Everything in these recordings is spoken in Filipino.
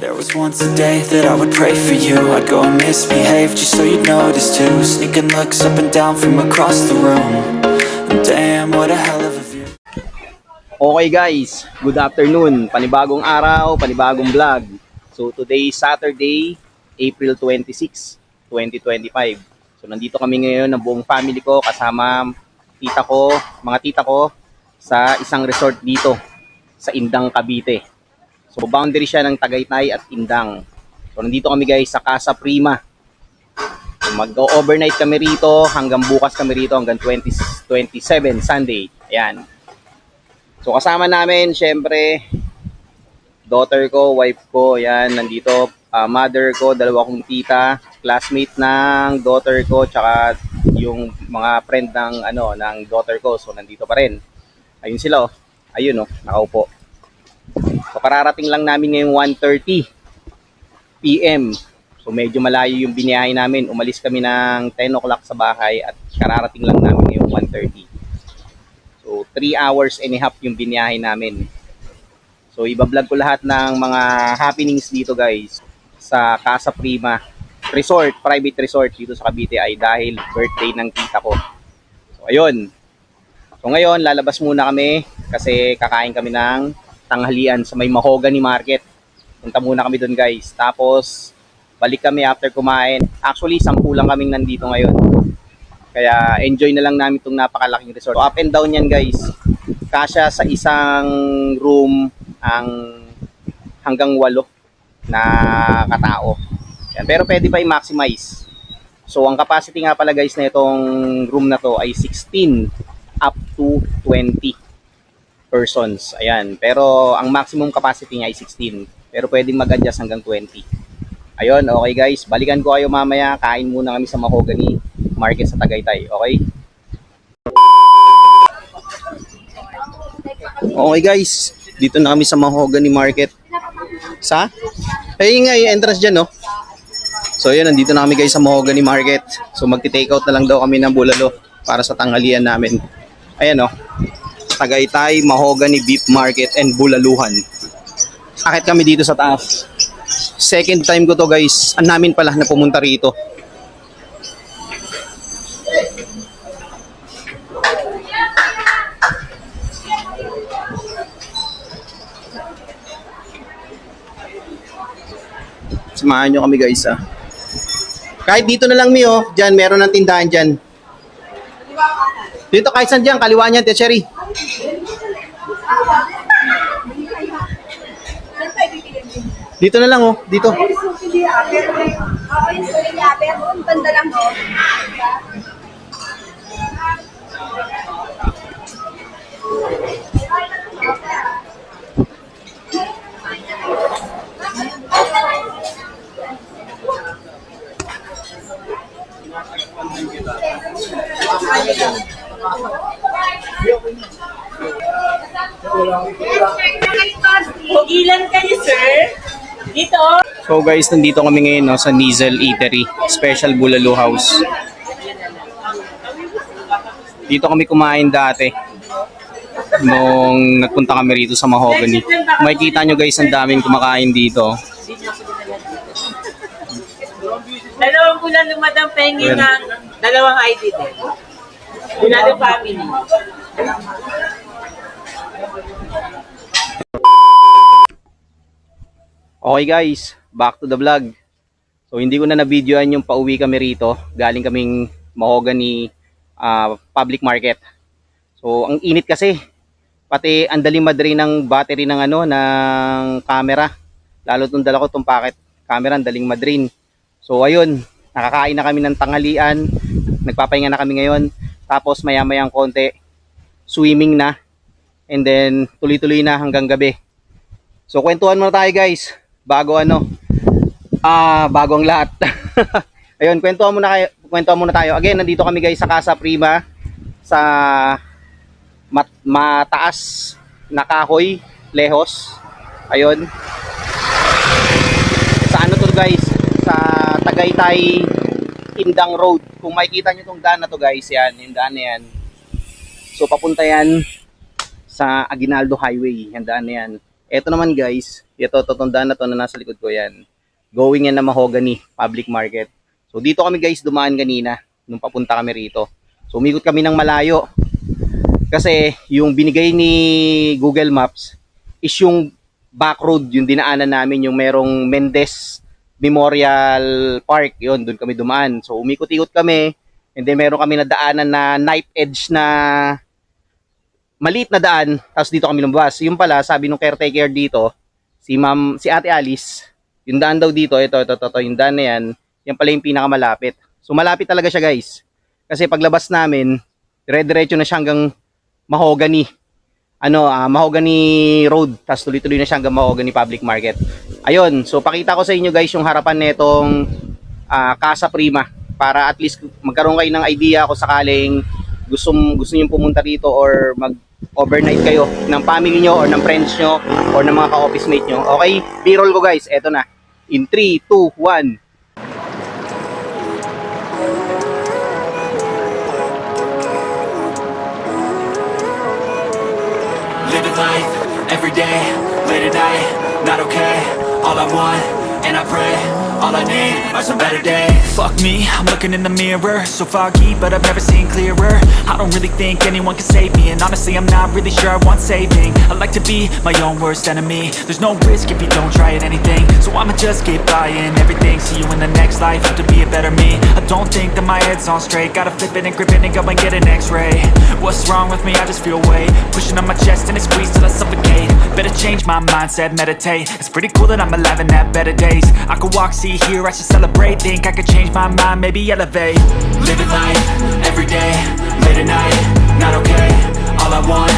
There was once a day that I would pray for you. I'd go and misbehave just so you'd notice too. Sneaking looks up and down from across the room. And damn, what a hell of a view. Okay guys, good afternoon. Panibagong araw, panibagong vlog. So today is Saturday, April 26, 2025. So nandito kami ngayon ng buong family ko kasama tita ko, mga tita ko sa isang resort dito sa Indang, Cavite. So boundary siya ng Tagaytay at Indang. So nandito kami guys sa Casa Prima. So, mag-overnight kami rito hanggang bukas kami rito hanggang 27 Sunday. Ayan. So kasama namin syempre daughter ko, wife ko, ayan nandito, mother ko, dalawa kong tita, classmate ng daughter ko, tsaka yung mga friend ng daughter ko. So nandito pa rin. Ayun sila oh. Ayun oh, nakaupo. So kararating lang namin ngayong 1:30 PM. So medyo malayo yung biniyahe namin. Umalis kami ng 10 o'clock sa bahay at kararating lang namin ngayong 1:30. So 3 hours and a half yung biniyahe namin. So ibablog ko lahat ng mga happenings dito guys sa Casa Prima Resort, private resort dito sa Cavite ay dahil birthday ng tita ko. So ayun. So ngayon lalabas muna kami kasi kakain kami ng tanghalian sa may Mahogany Market. Punta muna kami doon guys. Tapos balik kami after kumain. Actually 10 lang kaming nandito ngayon. Kaya enjoy na lang namin itong napakalaking resort. So, up and down yan guys. Kasya sa isang room ang hanggang 8 na katao. Yan. Pero pwede pa i-maximize. So ang capacity nga pala guys na itong room na to ay 16 up to 20 persons. Ayan. Pero ang maximum capacity niya ay 16. Pero pwedeng mag-adjust hanggang 20. Ayun, okay guys. Balikan ko kayo mamaya. Kain muna kami sa Mahogany Market sa Tagaytay. Okay? Okay guys. Dito na kami sa Mahogany Market. Sa? Ayun nga yung entrance dyan, no? So yun, nandito na kami guys sa Mahogany Market. So magti-take out na lang daw kami ng bulalo para sa tanghalian namin. Ayan, no? Tagaytay, Mahogany Beef Market and Bulaluhan. Akit kami dito sa taas. Second time ko to guys. Ang namin pala na pumunta rito. Samahan nyo kami guys ah. Kahit dito na lang Mio, dyan meron ng tindahan dyan. Dito kahit saan dyan, kaliwa niyan, Tia Cherry. Dito na lang oh, dito. Ilan kayo, sir? Dito. So guys, nandito kami ngayon no, sa Nizel Eatery, Special Bulalo House. Dito kami kumain dati nung nagpunta kami rito sa Mahogany. Makikita nyo guys, ang daming kumakain dito. Dalawang bulan lumadang pengi ng dalawang ID din. Another family. Okay guys, back to the vlog. So hindi ko na na-videoan yung pauwi kami rito. Galing kaming Mahogany public market. So ang init kasi. Pati ang daling madri ng battery ng ng camera. Lalo tong dala ko tong pocket camera, ang daling madrin. So ayun, nakakain na kami ng tanghalian. Nagpapahinga na kami ngayon. Tapos maya-mayang konti swimming na. And then tuloy-tuloy na hanggang gabi. So kwentuhan muna tayo guys. Bago bago ang lahat. Ayun, kwentuhan muna tayo. Again, nandito kami guys sa Casa Prima sa mataas na kahoy, Lehos. Ayun. Sa to guys? Sa Tagaytay Indang Road. Kung makikita nyo tong daan na to guys, yan, yung daan na yan. So papunta yan sa Aguinaldo Highway, yung daan na yan. Ito naman guys, ito totondaan na to na nasa likod ko yan. Going yan na Mahogany Public Market. So dito kami guys dumaan kanina nung papunta kami rito. So umikot kami ng malayo. Kasi yung binigay ni Google Maps is yung back road, yung dinaanan namin, yung merong Mendez Memorial Park. Yun, doon kami dumaan. So umikot-ikot kami and then meron kami nadaanan na knife edge na maliit na daan, tapos dito kami lumabas. Yung pala, sabi nung caretaker dito, si Ate Alice, yung daan daw dito, ito, yung daan na yan pala yung pinakamalapit. So malapit talaga siya guys. Kasi paglabas namin, dire-diretso na siya hanggang Mahogany. Mahogany Road, tapos tuloy-tuloy na siya hanggang Mahogany Public Market. Ayun, so pakita ko sa inyo guys yung harapan nitong Casa Prima, para at least magkaroon kayo ng idea kung sakaling gusto niyo pumunta dito or mag-overnight kayo ng family nyo or ng friends nyo or ng mga ka-office mate nyo. Okay, B-roll ko guys, eto na. In 3, 2, 1. Living life, every day, late at night, not okay. All I want, and I pray, all I need are some better days. Fuck me, I'm looking in the mirror, so foggy, but I've never seen clearer. I don't really think anyone can save me, and honestly I'm not really sure I want saving. I like to be my own worst enemy. There's no risk if you don't try at anything, so I'ma just keep buying everything. See you in the next life, have to be a better me. I don't think that my head's on straight, gotta flip it and grip it and go and get an x-ray. What's wrong with me? I just feel weight pushing on my chest and it squeezes till I suffocate. Better change my mindset, meditate. It's pretty cool that I'm alive and have better days. I could walk, see, hear, I should celebrate. Think I could change my mind, maybe elevate. Living life, every day, late at night, not okay. All I want,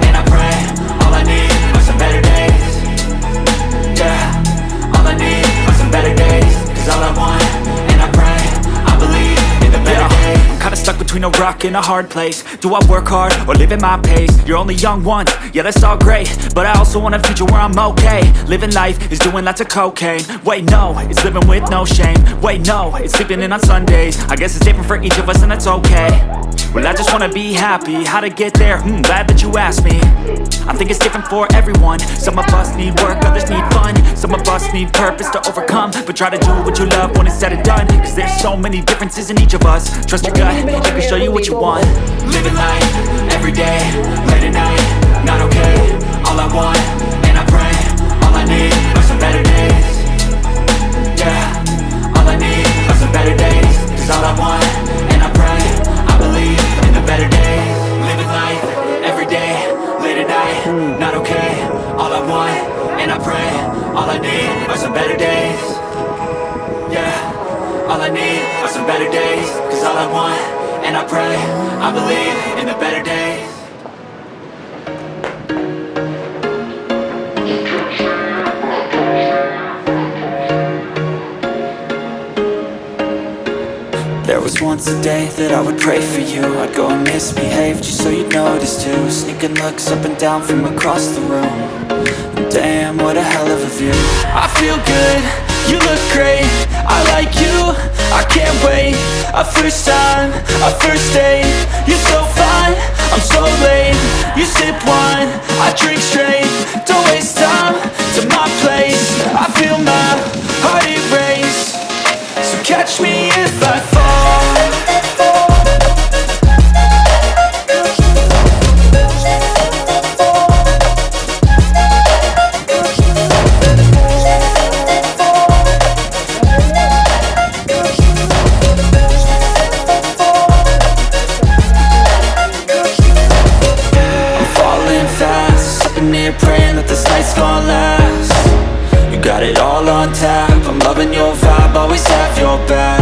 and I pray, all I need are some better days. Yeah, all I need are some better days. Cause all I want, and I pray, I believe in the better days. I'm kinda stuck between a rock and a hard place. Do I work hard or live at my pace? You're only young once, yeah that's all great, but I also want a future where I'm okay. Living life is doing lots of cocaine. Wait no, it's living with no shame. Wait no, it's sleeping in on Sundays. I guess it's different for each of us and that's okay. Well I just wanna be happy, how to get there? Glad that you asked me. I think it's different for everyone. Some of us need work, others need fun. Some of us need purpose to overcome, but try to do what you love when it's said and done. Cause there's so many differences in each of us. Trust your gut, it can show you what you want. Living life, every day, late at night, not okay. All I want, and I pray, all I need are some better days. Yeah, all I need are some better days. Cause all I want, and I pray, I believe in the better days. Living life, every day, late at night, not okay. All I want, and I pray, all I need are some better days. Yeah, all I need are some better days. Cause all I want, and I pray, I believe in the better days. There was once a day that I would pray for you. I'd go and misbehave just so you'd notice too. Sneaking looks up and down from across the room. Damn, what a hell of a view. I feel good, you look great, I like you, I can't wait. A first time, a first date. You're so fine, I'm so late. You sip wine, I drink straight. Don't waste time to my place. I feel my heart erase. So catch me if I fall. Praying that this night's gonna last. You got it all on tap, I'm loving your vibe, always have your back.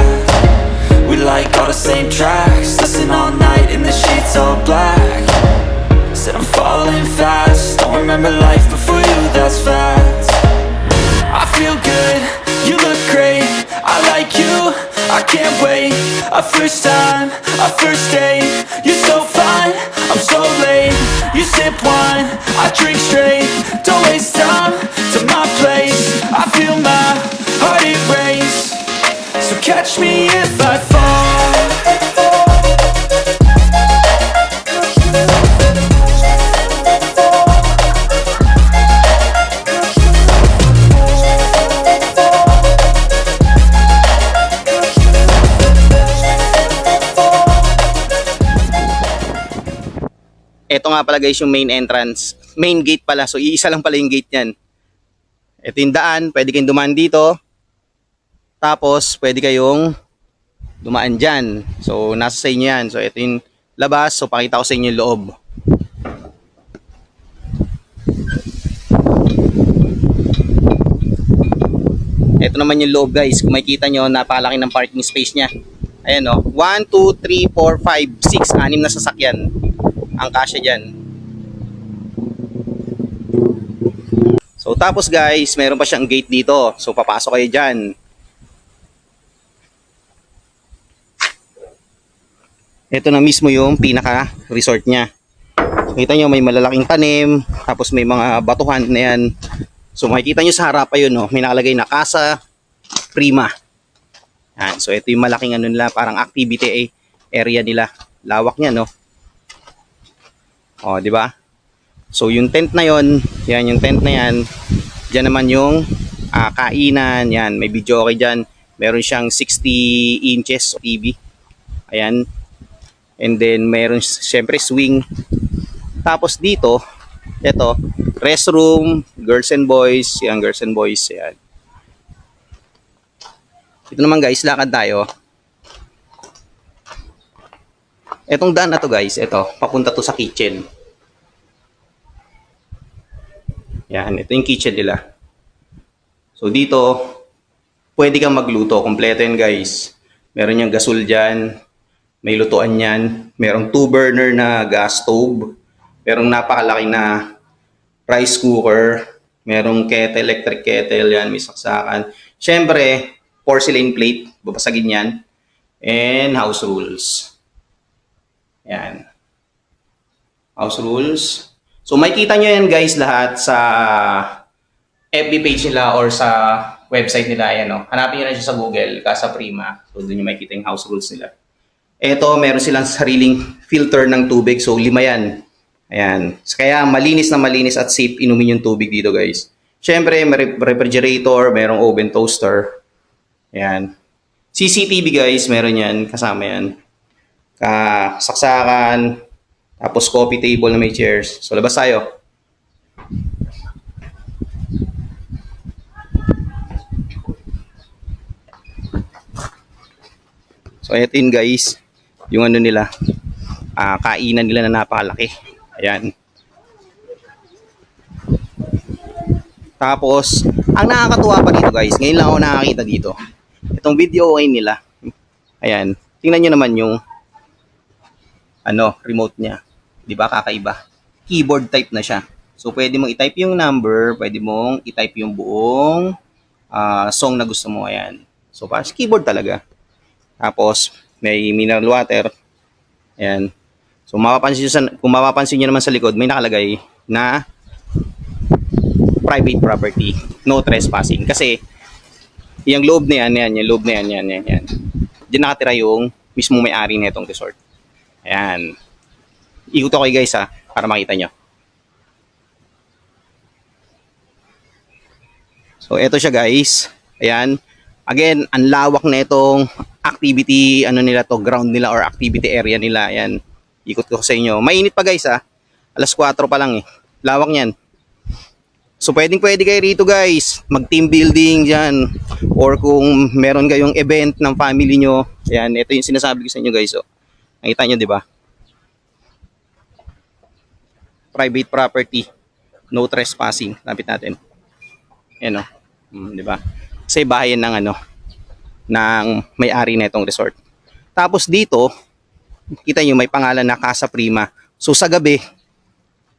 We like all the same tracks, listen all night in the sheets all black. Said I'm falling fast, don't remember life before you, that's fact. I feel good, you look great, I like you, I can't wait. A first time, a first date. You're so fine, I'm so late. You sip wine, I drink straight. Don't waste time to my place. I feel my heart erase. So catch me if I fall. Ito nga pala guys yung main entrance. Main gate pala. So iisa lang pala yung gate niyan. Ito yung daan. Pwede kayong dumaan dito. Tapos pwede kayong dumaan dyan. So nasa sa inyo yan. So ito yung labas. So pakita ko sa inyo yung loob. Ito naman yung loob guys. Kung makikita nyo, napakalaki ng parking space niya. Ayan o. 1, 2, 3, 4, 5, 6. 6 na sasakyan ang kasya dyan. So tapos guys, meron pa siyang gate dito. So papasok kayo dyan. Ito na mismo yung pinaka resort niya. Kita nyo may malalaking tanim. Tapos may mga batuhan na yan. So makikita nyo sa harap ayun, no, may nakalagay na Casa Prima. Yan. So ito yung malaking ano nila, parang activity area nila. Lawak niya, no. Oh, di ba? So yung tent na yon, yan yung tent na yan. Diyan naman yung kainan, yan, may video okay diyan. Meron siyang 60 inches TV. Ayan. And then meron syempre swing. Tapos dito, ito, restroom, girls and boys, yan, girls and boys, yan. Ito naman guys, lakad tayo. Etong daan na to guys, ito, papunta to sa kitchen. Yan, ito yung kitchen nila. So dito, pwede kang magluto, kompleto yan guys. Meron yung gasol dyan, may lutuan yan, merong 2 burner na gas stove, merong napakalaki na rice cooker, merong kettle, electric kettle, yan, may saksakan. Siyempre, porcelain plate, babasagin yan. And house rules. Yan. House rules. So, makikita nyo yan guys lahat sa FB page nila or sa website nila. Yan, no? Hanapin nyo na siya sa Google, Casa Prima. So, doon nyo makikita yung house rules nila. Ito, meron silang sariling filter ng tubig. So, 5 yan. Ayan. Kaya malinis na malinis at safe inumin yung tubig dito guys. Siyempre, may refrigerator, merong oven toaster. Ayan. CCTV guys, meron yan. Kasama yan. Saksakan. Tapos coffee table na may chairs. So, labas tayo. So, ito yun guys. Yung ano nila. Kainan nila na napakalaki. Ayan. Tapos, ang nakakatuwa pa dito guys, ngayon lang ako nakakita dito. Itong video okay nila. Ayan. Tingnan nyo naman yung remote niya. Di ba kakaiba? Keyboard type na siya. So, pwede mong i-type yung number, pwede mong i-type yung buong song na gusto mo. Ayan. So, parang keyboard talaga. Tapos, may mineral water. Ayan. So, kung mapapansin nyo naman sa likod, may nakalagay na private property, no trespassing. Kasi, yung loob na yan, yung loob na yan. Diyan nakatira yung mismo may-ari na itong resort. Ayan. Ikot ako guys para makita nyo. So, eto siya guys. Ayan. Again, ang lawak na itong activity, nila to, ground nila or activity area nila. Ayan. Ikot ko sa inyo. Mainit pa guys 4:00 pa lang eh. Lawak niyan. So pwede kayo rito guys. Mag team building dyan. Or kung meron kayong event ng family nyo. Ayan. Ito yung sinasabi ko sa inyo guys. So, nakita nyo diba? Private property. No trespassing. Lapit natin. Ayan o. Diba? Kasi bahayan ng ng may-ari na itong resort. Tapos dito, kita nyo may pangalan na Casa Prima. So sa gabi,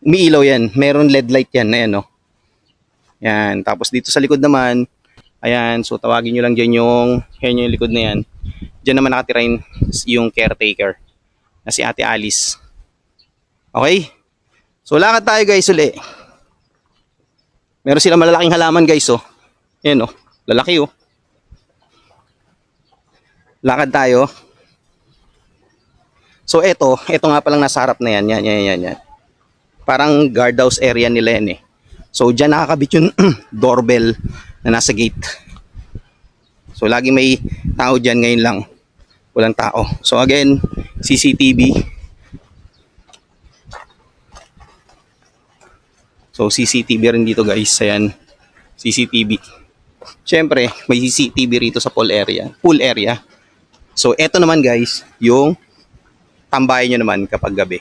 umiilaw yan. Meron LED light yan. Ayan o. Yan. Tapos dito sa likod naman, ayan. So tawagin nyo lang dyan yung likod na yan. Dyan naman nakatira yung caretaker na si Ate Alice. Okay? So lakad tayo guys uli. Meron silang malalaking halaman guys oh. Ayan oh. Lalaki oh. Lakad tayo. So eto nga palang nasa harap na yan. Yan. Parang guardhouse area nila yan eh. So dyan nakakabit yung doorbell na nasa gate. So lagi may tao dyan, ngayon lang walang tao. So again, CCTV. So CCTV rin dito guys, ayan, CCTV. Siyempre, may CCTV rito sa pool area. So eto naman guys, yung tambayan nyo naman kapag gabi.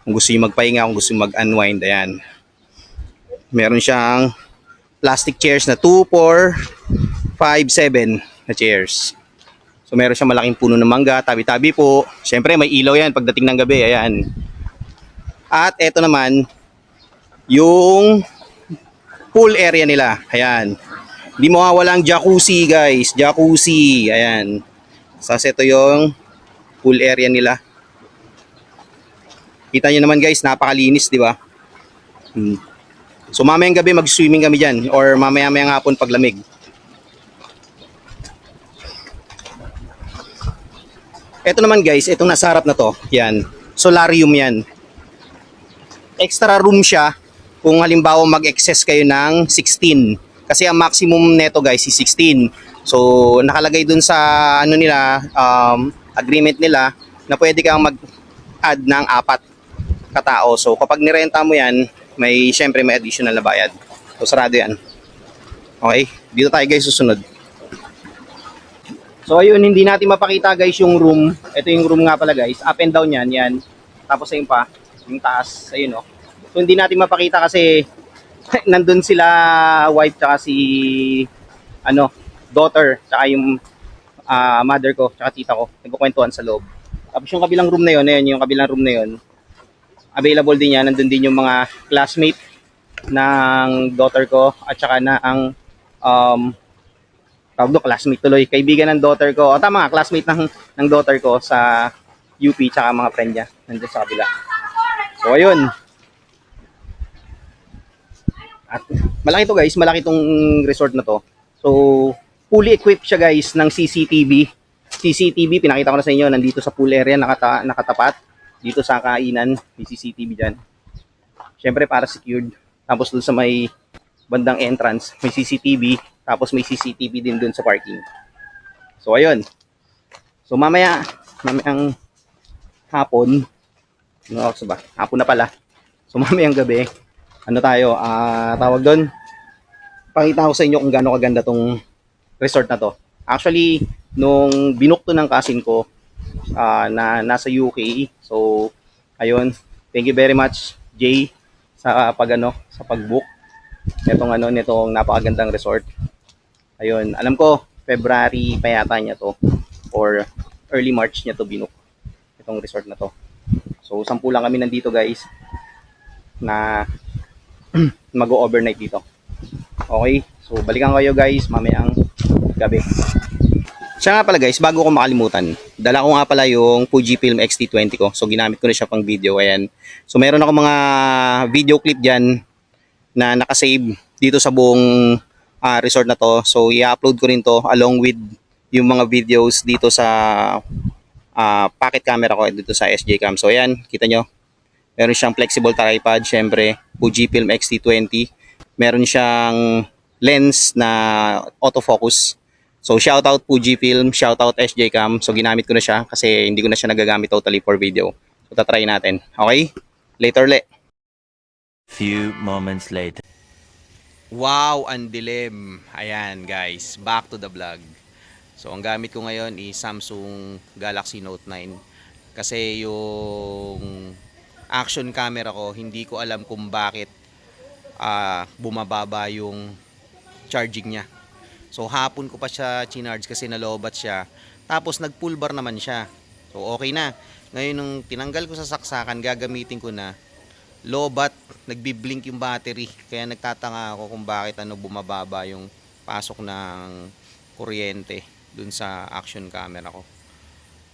Kung gusto nyo magpahinga, kung gusto nyo mag-unwind, ayan. Meron siyang plastic chairs na 2, 4, 5, 7 na chairs. So meron siyang malaking puno ng mangga, tabi-tabi po. Siyempre may ilaw yan pagdating ng gabi, ayan. At eto naman, yung pool area nila, ayan. Hindi mo walang jacuzzi guys, jacuzzi, ayan. Sas ito yung pool area nila. Kita nyo naman guys, napakalinis, di ba? So mamayang gabi mag-swimming kami dyan or mamaya-mayang hapon paglamig. Ito naman guys, itong nasa harap na to, yan, solarium yan. Extra room siya kung halimbawa mag-excess kayo ng 16. Kasi ang maximum neto guys is 16. So nakalagay dun sa ano nila, agreement nila na pwede kang mag-add ng 4 katao. So kapag nirenta mo yan, syempre may additional na bayad. So sarado yan. Okay, dito tayo guys susunod. So ayun, hindi natin mapakita guys yung room. Ito yung room nga pala guys, up and down yan, yan. Tapos ayun pa, yung taas, ayun oh. So hindi natin mapakita kasi nandun sila wife tsaka si daughter tsaka yung mother ko tsaka tita ko nagkukwentuhan sa loob. Tapos yung kabilang room na yun, ayun, yung kabilang room na yun, available din yan. Nandun din yung mga classmate ng daughter ko at saka na ang tawag doon, classmate tuloy, kaibigan ng daughter ko. O tama, classmate ng daughter ko sa UP tsaka mga friend niya nandun sa kabila. So ayun. At malaki to guys, malaki tong resort na to. So fully equipped siya guys ng CCTV. CCTV, pinakita ko na sa inyo, nandito sa pool area, nakatapat. Dito sa kainan, may CCTV dyan. Siyempre para secured. Tapos dun sa may bandang entrance, may CCTV. Tapos may CCTV din dun sa parking. So ayun. So mamayang hapon, ano oras ba? Hapon na pala. So mamayang gabi, tawag doon, pakita ko sa inyo kung gaano kaganda tong resort na to. Actually, nung binook to ng cousin ko na nasa UK, so ayun, thank you very much Jay sa pag-book nitong napakagandang resort. Ayun, alam ko February pa yata niya to or early March niya to binook itong resort na to. So 10 lang kami nandito guys na mag-overnight dito. Okay, so balikan kayo guys mamayang gabi. Siya nga pala guys, bago ko makalimutan, dala ko nga pala yung Fujifilm X-T20 ko. So ginamit ko na siya pang video, ayan. So meron ako mga video clip dyan na nakasave dito sa buong resort na to. So i-upload ko rin to along with yung mga videos dito sa pocket camera ko dito sa SJ Cam. So ayan, kita nyo. Meron siyang flexible tripod, syempre, Fujifilm X-T20. Meron siyang lens na autofocus. So shoutout Fujifilm, shoutout SJ Cam. So ginamit ko na siya kasi hindi ko na siya nagagamit totally for video. So tatry natin. Okay? Later le. Few moments later. Wow, ang dilim. Ayan guys, back to the vlog. So ang gamit ko ngayon is Samsung Galaxy Note 9. Kasi yung action camera ko, hindi ko alam kung bakit bumababa yung charging niya. So hapon ko pa siya chinarge kasi nalobat siya. Tapos nag full bar naman siya. So okay na. Ngayon nung tinanggal ko sa saksakan, gagamitin ko na. Lobat, nagbi-blink yung battery. Kaya nagtatanga ako kung bakit bumababa yung pasok ng kuryente dun sa action camera ko.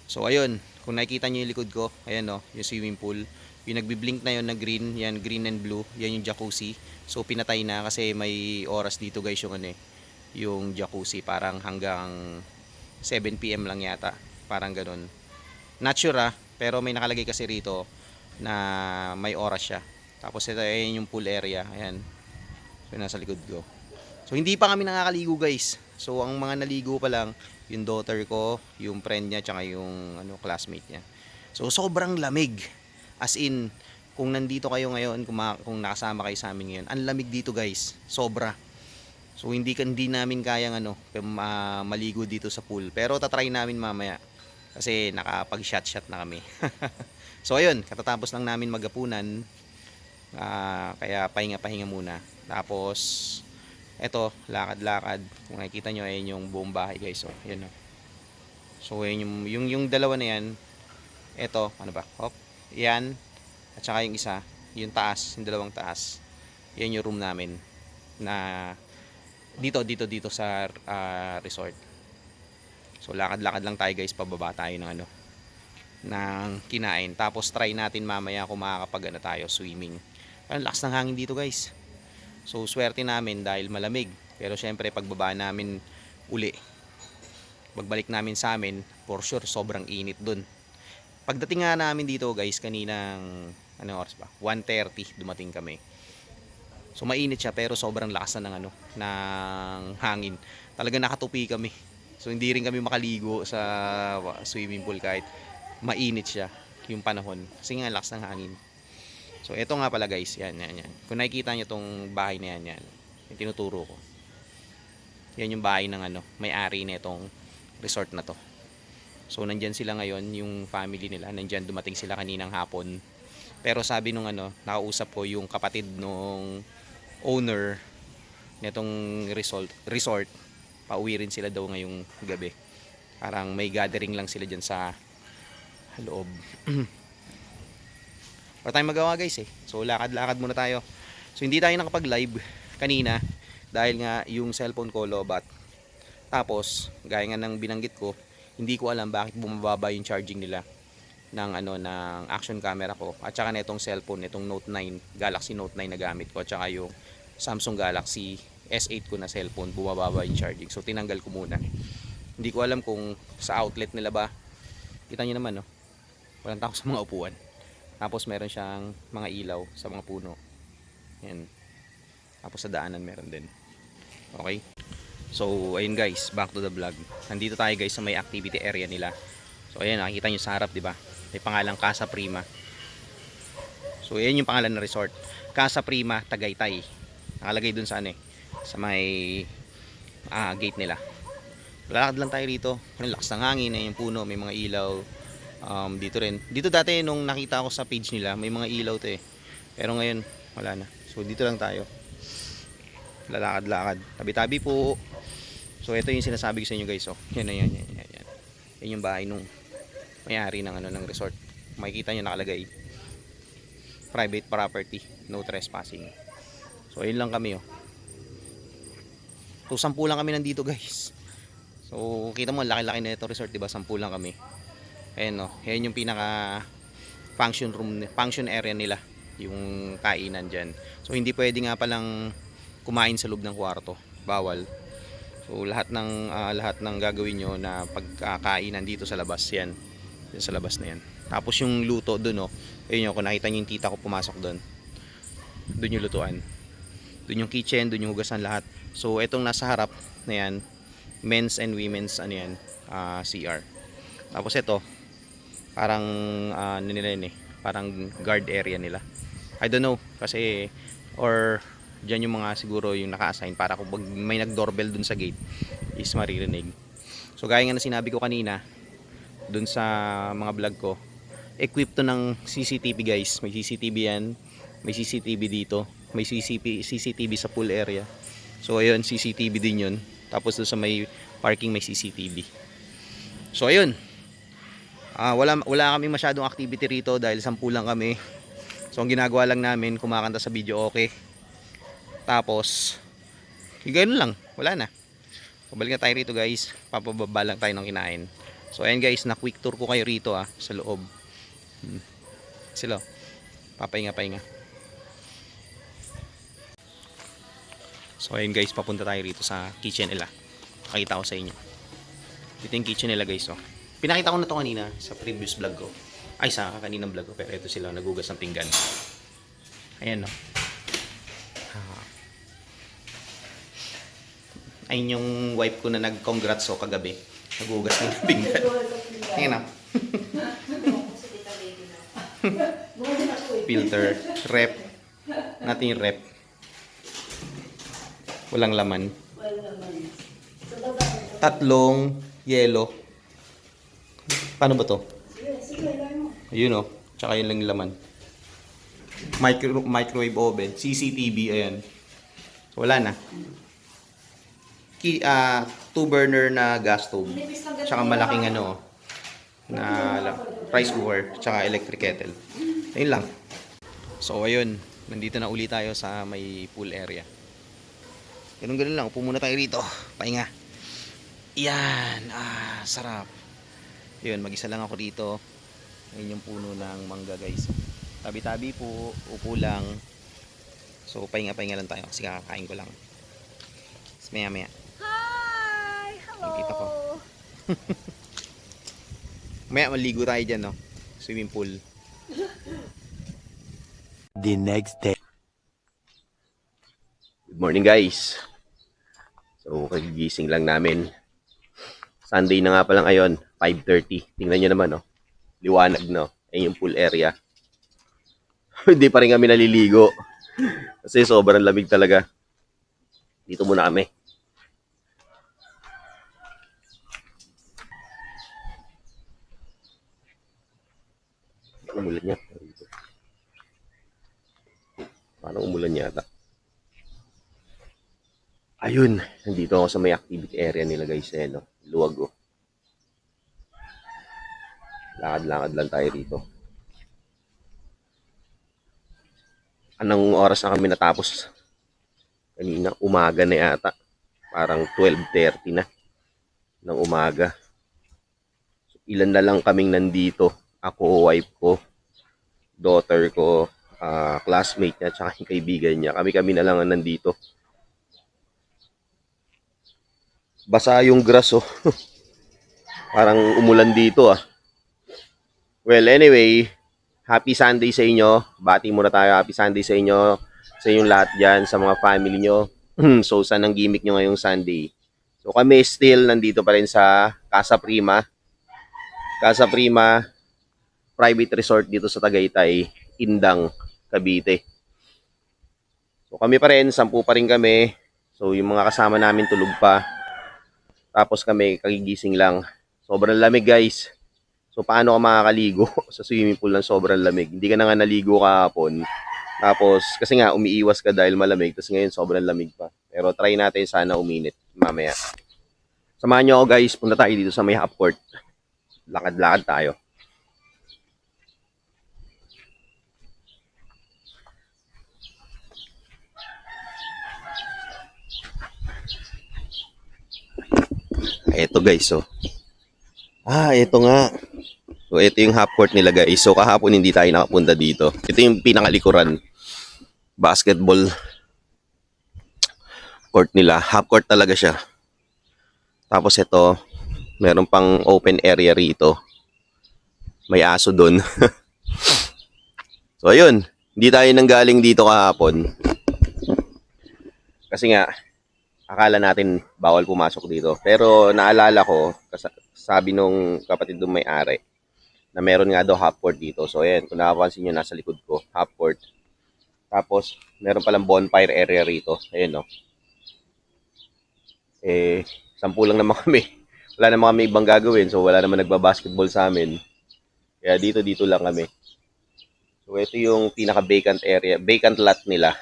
So ayun, kung nakikita niyo yung likod ko, ayan yung swimming pool. Yung nagbi-blink na yun na green, yan green and blue, yan yung jacuzzi. So pinatay na kasi may oras dito guys yung jacuzzi, parang hanggang 7 PM lang yata, parang ganun. Not sure pero may nakalagay kasi rito na may oras siya. Tapos ito ay yung pool area, ayan. So nasa likod ko. So hindi pa kami nakakaligo guys. So ang mga naligo pa lang yung daughter ko, yung friend niya, tsaka yung classmate niya. So sobrang lamig. As in, kung nandito kayo ngayon, kung nakasama kayo sa amin ngayon, ang lamig dito guys, sobra. So hindi namin kayang maligo dito sa pool. Pero tatry namin mamaya kasi nakapag-shot na kami. So ayun, katatapos lang namin magapunan. Kaya pahinga-pahinga muna. Tapos eto, lakad-lakad. Kung nakikita nyo, ayun yung buong bahay guys. So, ayun, oh. So ayun yung dalawa na yan. Eto, ano ba? Hop. Yan. At saka yung isa, yung taas, yung dalawang taas. Yan yung room namin na dito sa resort. So lakad-lakad lang tayo guys, pababa tayo ng kinain. Tapos try natin mamaya kung makakapag tayo swimming. Ang lakas ng hangin dito guys. So swerte namin dahil malamig. Pero syempre pagbaba namin uli, pagbalik namin sa amin, for sure sobrang init dun. Pagdating nga namin dito guys, kaninang oras ba? 1:30 dumating kami. So mainit siya pero sobrang lakas na ng hangin. Talaga nakatupi kami. So hindi rin kami makaligo sa swimming pool kahit mainit siya yung panahon. Kasi nga lakas ng hangin. So ito nga pala guys, yan. Kung nakikita nyo tong bahay na yan, yung tinuturo ko. Yan yung bahay ng may-ari na itong resort na to. So nandyan sila ngayon, yung family nila, nandyan dumating sila kaninang hapon. Pero sabi nung nakausap ko yung kapatid nung owner nitong resort, pauwi rin sila daw ngayong gabi. Parang may gathering lang sila dyan sa loob. Wala tayong magawa guys eh. So lakad-lakad muna tayo. So hindi tayo nakapag-live kanina dahil nga yung cellphone ko lobat. Tapos gaya nga ng binanggit ko, hindi ko alam bakit bumababa yung charging nila ng action camera ko at saka nitong cellphone, itong Note 9, Galaxy Note 9 na gamit ko at saka yung Samsung Galaxy S8 ko na cellphone, bumababa yung charging. So tinanggal ko muna. Hindi ko alam kung sa outlet nila ba. Kita nyo naman walang tao sa mga upuan. Tapos meron siyang mga ilaw sa mga puno. Yan. Tapos sa daanan meron din. Okay. So ayun guys, back to the vlog. Nandito tayo guys sa may activity area nila. So ayan, nakikita nyo sa harap, di ba? May pangalang Casa Prima. So ayan yung pangalan ng resort. Casa Prima Tagaytay. Nakalagay dun sa sa may gate nila. Lalakad lang tayo rito. Ang lakas ng hangin, yung puno, may mga ilaw. Dito rin. Dito dati nung nakita ko sa page nila, may mga ilaw to eh. Pero ngayon, wala na. So dito lang tayo. Lalakad-lakad. Tabi-tabi po. So ito yung sinasabi ko sa inyo guys. Yan. Yan yung bahay nung may-ari ng ng resort. Makikita nyo nakalagay. Private property, no trespassing. So ayun lang kami So 10 lang kami nandito guys. So kita mo laki-laki na ito resort, diba? 10 lang kami. Ayan ayan yung pinaka function area nila, yung kainan dyan. So hindi pwede nga palang kumain sa loob ng kwarto, bawal. So lahat ng gagawin nyo na pagkakainan dito sa labas, yan sa labas na yan. Tapos yung luto dun ayun kung nakita nyo yung tita ko pumasok dun yung lutuan, dun yung kitchen, dun yung hugasan lahat. So etong nasa harap na yan, men's and women's CR. Tapos ito parang parang guard area nila. I don't know kasi or dyan yung mga siguro yung naka-assign para kung may nag-doorbell dun sa gate is maririnig. So gaya nga na sinabi ko kanina dun sa mga vlog ko, equipped to ng CCTV guys. May CCTV yan, may CCTV dito, may CCTV sa pool area. So ayun, CCTV din yun. Tapos dun sa may parking may CCTV. So ayun, wala kaming masyadong activity rito dahil 10 lang kami. So ang ginagawa lang namin, kumakanta sa video, okay. Tapos ganoon lang, wala na. Pabalik na tayo rito guys, papababa lang tayo ng kinain. So ayan guys, na quick tour ko kayo rito sa loob. Sila, papahinga. So ayan guys, papunta tayo rito sa kitchen nila. Pakita ko sa inyo. Ito yung kitchen nila guys. Pinakita ko na to kanina sa previous vlog ko. Ay, sa kaninang vlog ko. Pero ito sila, nagugas ng pinggan. Ayan Ayun yung wife ko na nag-congrats kagabi. Nagugas ng pinggan. Ayan filter. Rep. Natin yung rep. Walang laman. Tatlong yelo. Paano ba to? Ayun o. Tsaka yun lang yung laman. Microwave oven. CCTV. Ayan. So, wala na. 2 burner na gas stove. Tsaka malaking ano na rice cooker. Tsaka electric kettle. Ayun lang. So ayun. Nandito na uli tayo sa may pool area. Ganun lang. Upo muna tayo rito. Pahinga. Yan. Sarap. Yun. Mag-isa lang ako dito. Ayun yung puno ng mangga guys. Tabi-tabi po. Upo lang. So pahinga-pahinga lang tayo. Kasi kakakain ko lang. Tapos maya-maya. Nakita ko. Maya maligo tayo dyan, no? Swimming pool. The next day. Good morning, guys. So, kagigising lang namin. Sunday na nga pala ngayon, 5:30. Tingnan nyo naman, no? Liwanag, no? Ayun yung pool area. Hindi pa rin kami naliligo. Kasi sobrang lamig talaga. Dito muna kami. Umulan niya. Parang umulan yata. Ayun, nandito ako sa may activity area nila guys. No? Luwag oh. Lakad-lakad lang tayo rito. Anong oras na kami natapos? Kanina, umaga na yata. Parang 12:30 na ng umaga. So, ilan na lang kaming nandito. Ako, wife ko, daughter ko, classmate niya, tsaka yung kaibigan niya. Kami na lang ang nandito. Basa yung grass, oh. Parang umulan dito, ah. Well, anyway, happy Sunday sa inyo. Bati muna tayo, happy Sunday sa inyo, sa inyong lahat dyan, sa mga family nyo. So, saan ang gimmick nyo ngayong Sunday? So, kami still nandito pa rin sa Casa Prima. Casa Prima, private resort dito sa Tagaytay, Indang, Cavite. So kami pa rin, 10 pa rin kami. So yung mga kasama namin tulog pa. Tapos kami kagigising lang. Sobrang lamig guys. So paano ka makakaligo sa swimming pool ng sobrang lamig? Hindi ka na nga naligo kahapon. Tapos kasi nga umiiwas ka dahil malamig. Tapos ngayon sobrang lamig pa. Pero try natin sana uminit mamaya. Samahan nyo ako guys, punta tayo dito sa may half court. Lakad-lakad tayo. Eto guys, so. Ito nga. So, ito yung half court nila guys. So, kahapon hindi tayo nakapunta dito. Ito yung pinakalikuran. Basketball court nila. Half court talaga siya. Tapos ito, meron pang open area rito. May aso dun. So, ayun. Hindi tayo nanggaling dito kahapon. Kasi nga, akala natin bawal pumasok dito. Pero naalala ko, sabi nung kapatid nung may-ari, na meron nga daw half court dito. So ayan, kung nakapansin nyo, nasa likod ko, half court. Tapos, meron palang bonfire area rito. Ayan o. 10 lang naman kami. Wala naman kami ibang gagawin. So wala naman nagbabasketball sa amin. Kaya dito lang kami. So ito yung pinaka-vacant area, vacant lot nila.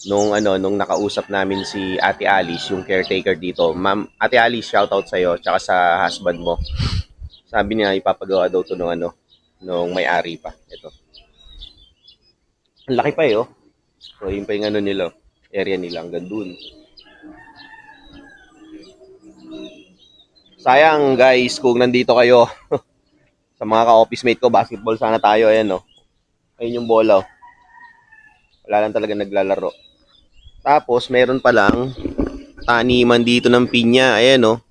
Nung nakausap namin si Ate Alice, yung caretaker dito. Ma'am, Ate Alice, shoutout sa iyo tsaka sa husband mo. Sabi niya ipapagawa daw to nung may-ari pa. Ito. Ang laki pa eh, oh. So yun pa yung nila, area nila hanggang dun. Sayang guys kung nandito kayo. Sa mga ka-office mate ko, basketball sana tayo, ayan oh. Ayun yung bola oh. Wala lang talaga naglalaro. Tapos, meron pa lang taniman dito ng pinya. Ayan, oh.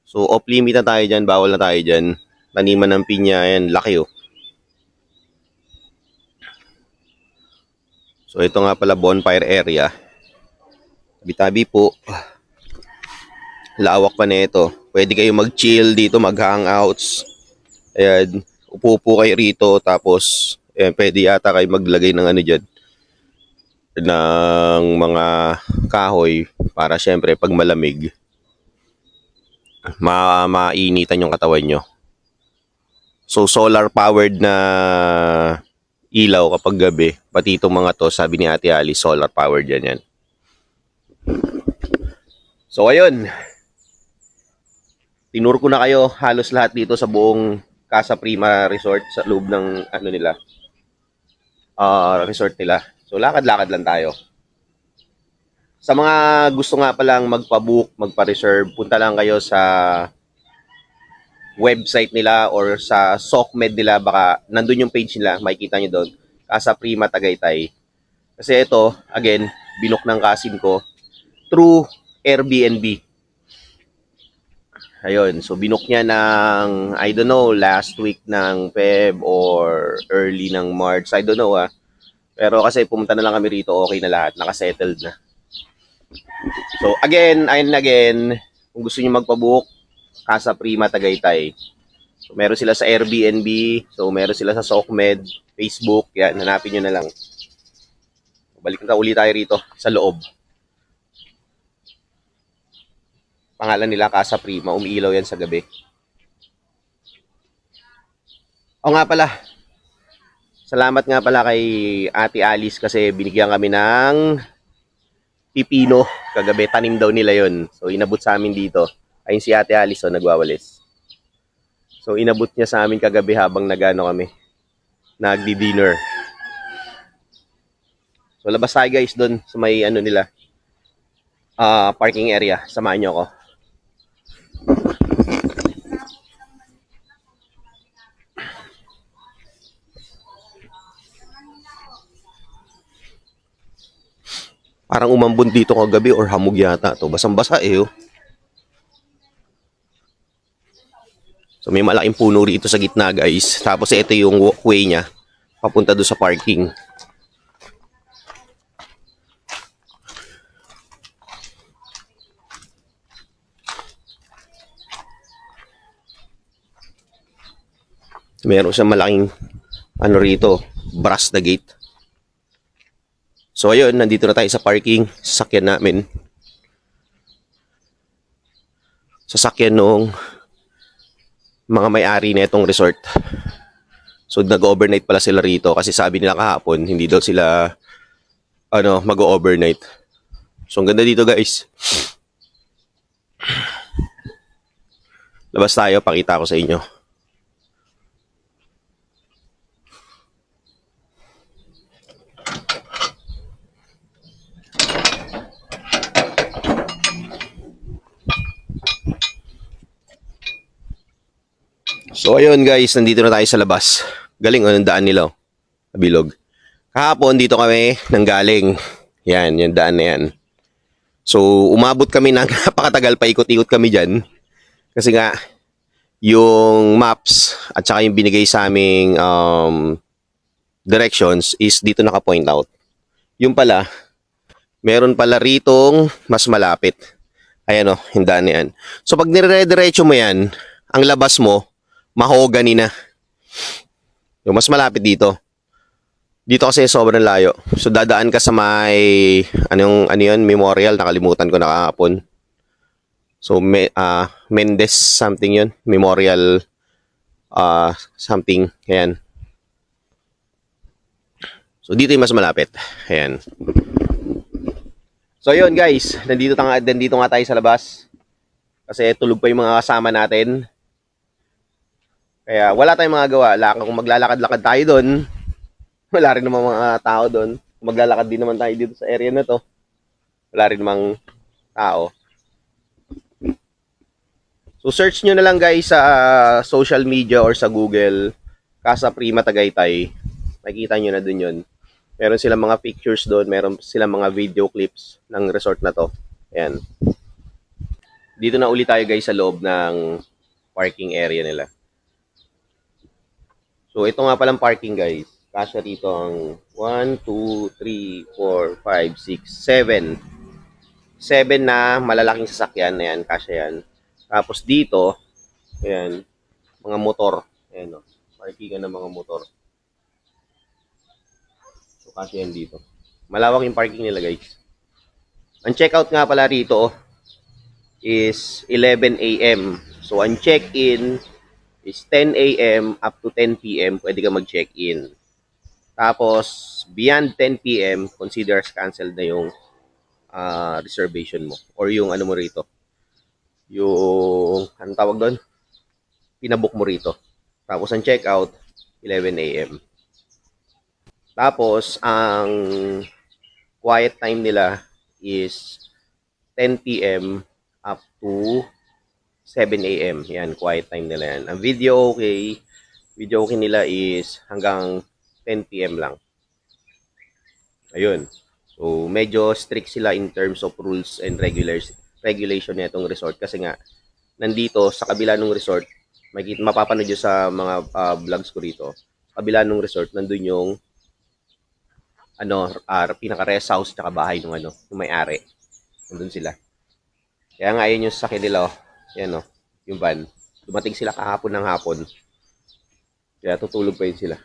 So, off-limit na tayo dyan. Bawal na tayo dyan. Taniman ng pinya. Ayan, laki, oh. So, ito nga pala bonfire area. Tabi-tabi po. Lawak pa na ito. Pwede kayo mag-chill dito, mag-hangouts. Ayan, upo-upo kayo rito. Tapos, Pwede yata kayo maglagay ng ano dyan, ng mga kahoy para syempre pag malamig, mainitan yung katawan nyo. So solar powered na ilaw kapag gabi, pati itong mga to, sabi ni Ate Ali, solar powered yan. So ayun, tinur ko na kayo halos lahat dito sa buong Casa Prima Resort sa loob ng ano nila, resort nila. So lakad-lakad lang tayo. Sa mga gusto nga palang magpa-book, magpa-reserve, punta lang kayo sa website nila or sa SOCMED nila, baka nandun yung page nila, makikita nyo doon, Casa Prima Tagaytay. Kasi ito, again, binook ng cousin ko through Airbnb. Ayun, so binook niya ng, I don't know, last week ng Feb or early ng March, I don't know Pero kasi pumunta na lang kami rito, okay na lahat, nakasettled na. So again, kung gusto niyo magpa-book, Casa Prima Tagaytay. So meron sila sa Airbnb, so meron sila sa SOCMED, Facebook, yan, hanapin niyo na lang. Balik na ulit tayo rito sa loob. Pangalan nila Casa Prima, umiilaw yan sa gabi. O nga pala, salamat nga pala kay Ate Alice kasi binigyan kami ng pipino kagabi, tanim daw nila yon. So inabot sa amin dito. Ayun si Ate Alice, nagwawalis. So inabot niya sa amin kagabi habang nagano kami, nagdi-dinner. So labas tayo guys doon sa may ano nila, parking area. Samahan niyo ako. Parang umambon dito kagabi or hamog yata to. Basang-basa oh. So may malaking puno rito sa gitna guys. Tapos ito yung walkway niya papunta doon sa parking. Meron siyang malaking ano rito, brass na gate. So ayun, nandito na tayo sa parking, sasakyan namin. Sasakyan nung mga may-ari na itong resort. So nag-overnight pala sila rito kasi sabi nila kahapon, hindi daw sila mag-overnight. So ang ganda dito guys. Labas tayo, pakita ko sa inyo. So ayun guys, nandito na tayo sa labas. Galing ang daan nila, bilog. Kahapon dito kami nanggaling. Yan, yung daan na yan. So umabot kami ng napakatagal, paikot-ikot kami dyan. Kasi nga, yung maps at saka yung binigay sa aming directions is dito naka-point out. Yung pala, meron pala ritong mas malapit. Ayan yung daan na yan. So pag nire-diretso mo yan, ang labas mo, mahogany na. Yung mas malapit dito. Dito kasi sobrang layo. So dadaan ka sa may ano yun, memorial, nakalimutan ko na kahapon. So Mendez something yun, memorial something, ayan. So dito yung mas malapit. Ayan. So yun guys, nandito nga tayo sa labas. Kasi tulog pa yung mga kasama natin. Kaya wala tayong mga gawa. Kung maglalakad-lakad tayo doon, wala rin namang mga tao doon. Kung maglalakad din naman tayo dito sa area na to, wala rin namang tao. So search nyo na lang guys sa social media or sa Google, Casa Prima Tagaytay. Makikita nyo na doon yun. Meron silang mga pictures doon, meron silang mga video clips ng resort na to. Ayan. Dito na ulit tayo guys sa loob ng parking area nila. So, ito nga palang parking guys. Kasya rito ang 1, 2, 3, 4, 5, 6, 7. 7 na malalaking sasakyan. Ayan, kasya yan. Tapos dito, ayan, mga motor. Ayan parkingan ng mga motor. So, kasi yan dito. Malawak yung parking nila, guys. Ang checkout nga pala rito is 11 a.m. So, ang check-in is 10 a.m. up to 10 p.m. Pwede ka mag-check-in. Tapos, beyond 10 p.m., consider as canceled na yung reservation mo. Or yung ano mo rito. Yung, anong tawag doon? Pinabook mo rito. Tapos, ang checkout, 11 a.m. Tapos, ang quiet time nila is 10 p.m. up to 7 a.m. Yan, quiet time nila yan. Ang video okay nila is hanggang 10 p.m. lang. Ayun. So, medyo strict sila in terms of rules and regulation na itong resort. Kasi nga, nandito sa kabila ng resort, mapapanood nyo sa mga vlogs ko rito. Sa kabila ng resort, nandun yung pinaka-rest house tsaka bahay ng may-ari. Nandun sila. Kaya nga, yun yung sakit nila, yan yung van. Dumating sila kahapon ng hapon. Kaya tutulog pa yun sila.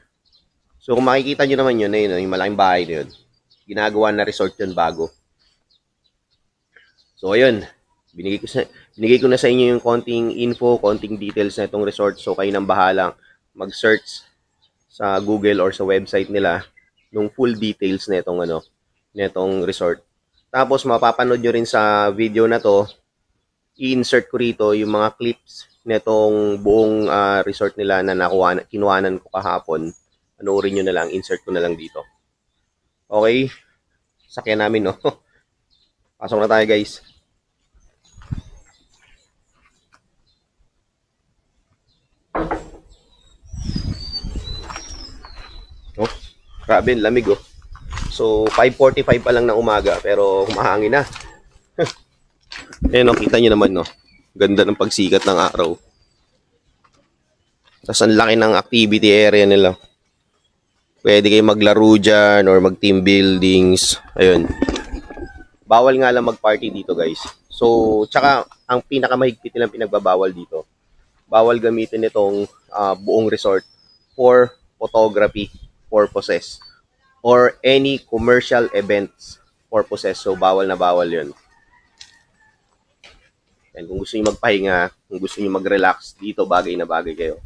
So, kung makikita nyo naman yun, yung malaking bahay na yun, ginagawa na resort yun bago. So, ayun. Binigay ko na sa inyo yung konting info, konting details na itong resort. So, kayo nang bahalang mag-search sa Google or sa website nila nung full details na itong resort. Tapos, mapapanood nyo rin sa video na to, i-insert ko rito yung mga clips nitong buong resort nila na kinuhanan ko kahapon. Panoorin nyo na lang, insert ko na lang dito. Okay? Sakyan namin, no? Pasok na tayo, guys. Oh, grabe, lamig, oh. So, 5:45 pa lang ng umaga, pero humahangin na. Ayan, kita nyo naman, no? Ganda ng pagsikat ng araw. Tapos, ang laki ng activity area nila. Pwede kayo maglaro dyan or mag-team buildings. Ayun. Bawal nga lang mag-party dito, guys. So, tsaka, ang pinakamahigpit nilang pinagbabawal dito, bawal gamitin itong buong resort for photography purposes or any commercial events purposes. So, bawal na bawal yun. And kung gusto niyo magpahinga, kung gusto niyo mag-relax, dito bagay na bagay kayo.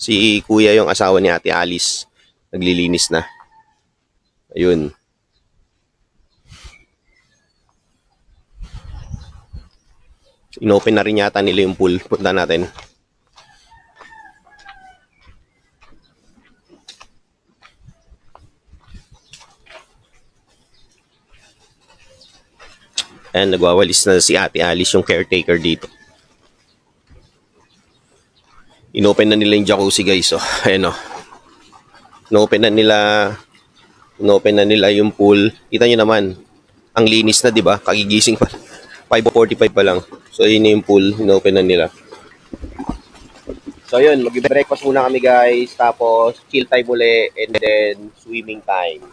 Si Kuya yung asawa ni Ate Alice. Naglilinis na. Ayun. Inopen na rin yata nila yung pool. Punta natin. Ayan, nagwawalis na si Ate Alice, yung caretaker dito. Inopen na nila yung jacuzzi, guys. Oh, ayan, oh. Inopen na nila yung pool. Kita nyo naman, ang linis na, di ba? Kagigising pa. 5:45 pa lang. So, yun yung pool. Inopen na nila. So, yun. Mag-breakfast muna kami, guys. Tapos, chill time uli. And then, swimming time.